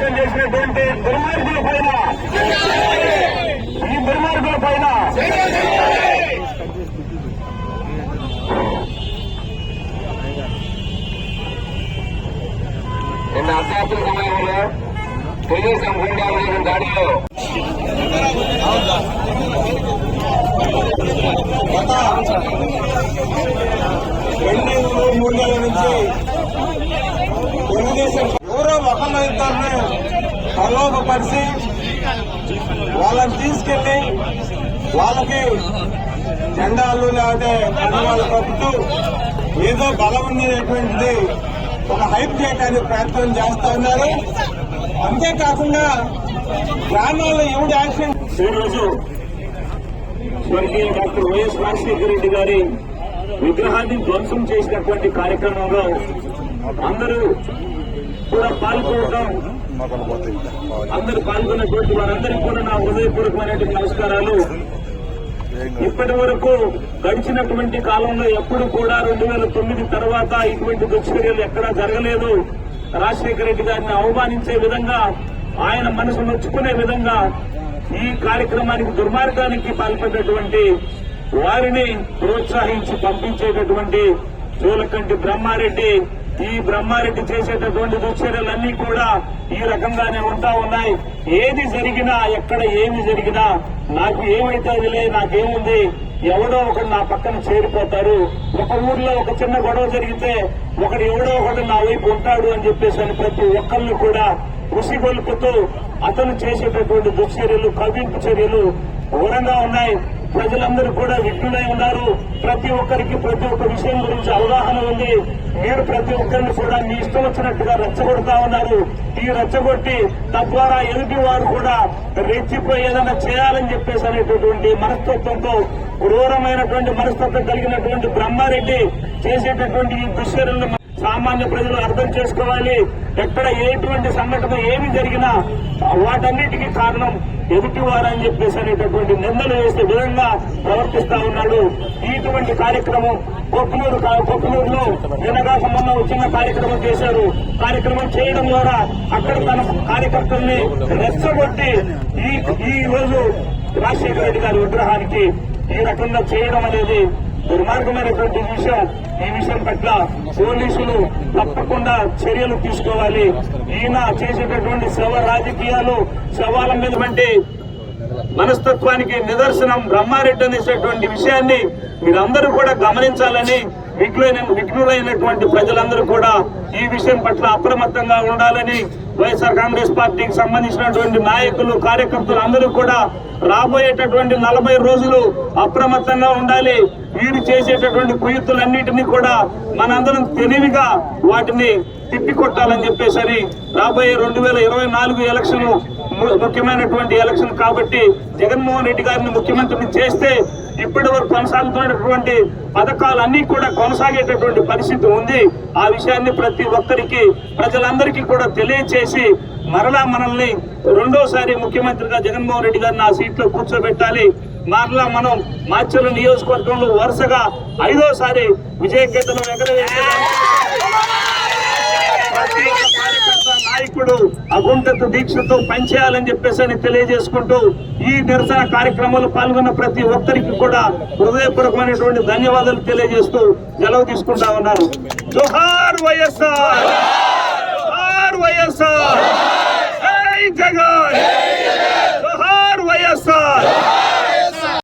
కార్యక్రమం చేసినటువంటి దుర్మార్గుల పైన ఈ దుర్మార్గుల పైన నిన్న అర్ధరాత్రి సమయంలో తెలుగుదేశం గుండాలు చేసిన దాడిలో గత 2-3 నెలల నుంచి తెలుగుదేశం ఎవరో ఒకళ్ళ ఇద్దరిని ప్రలోభపరిచి వాళ్ళని తీసుకెళ్లి వాళ్ళకి జెండాలు లేకపోతే కండువాలు కప్పుతూ ఏదో బలం ఉండేటువంటిది ఒక హైప్ చేయడానికి ప్రయత్నం చేస్తా ఉన్నారు. అంతేకాకుండా గ్రామాల్లో ఎవడు యాక్షన్ ఈరోజు స్వర్గీయ డాక్టర్ వైఎస్ రాజశేఖర రెడ్డి గారి విగ్రహాన్ని ధ్వంసం చేసినటువంటి కార్యక్రమంలో అందరూ కూడా పాల్గొన్నటువంటి వారందరికీ కూడా నా హృదయపూర్వకమైనటువంటి నమస్కారాలు. ఇప్పటి వరకు గడిచినటువంటి కాలంలో ఎప్పుడు కూడా 2009 తర్వాత ఇటువంటి దుశ్చర్యలు ఎక్కడా జరగలేదు. రాజశేఖర రెడ్డి గారిని అవమానించే విధంగా, ఆయన మనసు నొచ్చుకునే విధంగా ఈ కార్యక్రమానికి దుర్మార్గానికి పాల్పడినటువంటి వారిని ప్రోత్సహించి పంపించేటటువంటి జోలకంటి బ్రహ్మారెడ్డి, ఈ బ్రహ్మారెడ్డి చేసేటటువంటి దుశ్చర్యలన్నీ కూడా ఈ రకంగానే ఉంటా ఉన్నాయి. ఏది జరిగినా, ఎక్కడ ఏమి జరిగినా నాకు ఏమైతే అదిలే, నాకేముంది, ఎవడో ఒకడు నా పక్కన చేరిపోతారు. ఒక ఊర్లో ఒక చిన్న గొడవ జరిగితే ఎవడో ఒకడు నా వైపు ఉంటాడు అని చెప్పేసి ప్రతి ఒక్కరిని కూడా ఉసిగొల్పుతూ అతను చేసేటటువంటి దుశ్చర్యలు, కవ్వింపు చర్యలు ఘోరంగా ఉన్నాయి. ప్రజలందరూ కూడా విఘ్నులై ఉన్నారు. ప్రతి ఒక్కరికి ప్రతి ఒక్క విషయం గురించి అవగాహన ఉంది. మీరు ప్రతి ఒక్కరిని కూడా మీ ఇష్టం వచ్చినట్టుగా రెచ్చగొడతా ఉన్నారు. ఈ రెచ్చగొట్టి తద్వారా ఎదుటి వారు కూడా రెచ్చిపోయి ఏదైనా చేయాలని చెప్పేసి అనేటటువంటి మనస్తత్వంతో, క్రూరమైనటువంటి మనస్తత్వం కలిగినటువంటి బ్రహ్మారెడ్డి చేసేటటువంటి ఈ దుశ్చర్యలను సామాన్య ప్రజలు అర్థం చేసుకోవాలి. ఎక్కడ ఎటువంటి సంఘటన ఏమి జరిగినా వాటన్నిటికీ కారణం ఎదుటివారని చెప్పేసి అనేటటువంటి నిందలు వేసే విధంగా ప్రవర్తిస్తా ఉన్నాడు. ఇటువంటి కార్యక్రమం కొక్కునూరులో నిన్నగా సంబంధం చిన్న కార్యక్రమం చేశారు. కార్యక్రమం చేయడం ద్వారా అక్కడ తన కార్యకర్తల్ని రెచ్చగొట్టి ఈ రోజు రాజశేఖర రెడ్డి గారి విగ్రహానికి ఈ రకంగా చేయడం అనేది దుర్మార్గమైనటువంటి విషయం. ఈ విషయం పట్ల పోలీసులు తప్పకుండా చర్యలు తీసుకోవాలి. ఈయన చేసేటటువంటి రాజకీయాలు, శవాల మీద వంటి మనస్తత్వానికి నిదర్శనం బ్రహ్మారెడ్డి అనేటటువంటి విషయాన్ని మీరందరూ కూడా గమనించాలని, విఘ్నులైనటువంటి ప్రజలందరూ కూడా ఈ విషయం పట్ల అప్రమత్తంగా ఉండాలని వైఎస్ఆర్ కాంగ్రెస్ పార్టీకి సంబంధించినటువంటి నాయకులు, కార్యకర్తలు అందరూ కూడా రాబోయేటటువంటి 40 రోజులు అప్రమత్తంగా ఉండాలి. వీరు చేసేటటువంటి కుయుక్తులన్నింటినీ కూడా మనందరం తెలివిగా వాటిని తిప్పికొట్టాలని చెప్పేసి రాబోయే 2024 ఎలక్షన్ ముఖ్యమైనటువంటి ఎలక్షన్ కాబట్టి జగన్మోహన్ రెడ్డి గారిని ముఖ్యమంత్రిని చేస్తే ఇప్పటి వరకు కొనసాగుతున్నటువంటి పథకాలన్నీ కూడా కొనసాగేటటువంటి పరిస్థితి ఉంది. ఆ విషయాన్ని ప్రతి ఒక్కరికి, ప్రజలందరికీ కూడా తెలియచేసి మరలా మనల్ని రెండోసారి ముఖ్యమంత్రిగా జగన్మోహన్ రెడ్డి గారిని ఆ సీట్లో కూర్చోబెట్టాలి. మరలా మనం మాచర్ల నియోజకవర్గంలో వరుసగా 5వ విజయకేతనం ఎగరవేయాలి. నాయకుడు అగుంఠిత దీక్షతో పనిచేయాలని చెప్పేసి తెలియజేసుకుంటూ ఈ నిరసన కార్యక్రమంలో పాల్గొన్న ప్రతి ఒక్కరికి కూడా హృదయపూర్వకమైనటువంటి ధన్యవాదాలు తెలియజేస్తూ సెలవు తీసుకుంటా ఉన్నారు. జోహార్ వైఎస్ఆర్, జోహార్ వైఎస్ఆర్.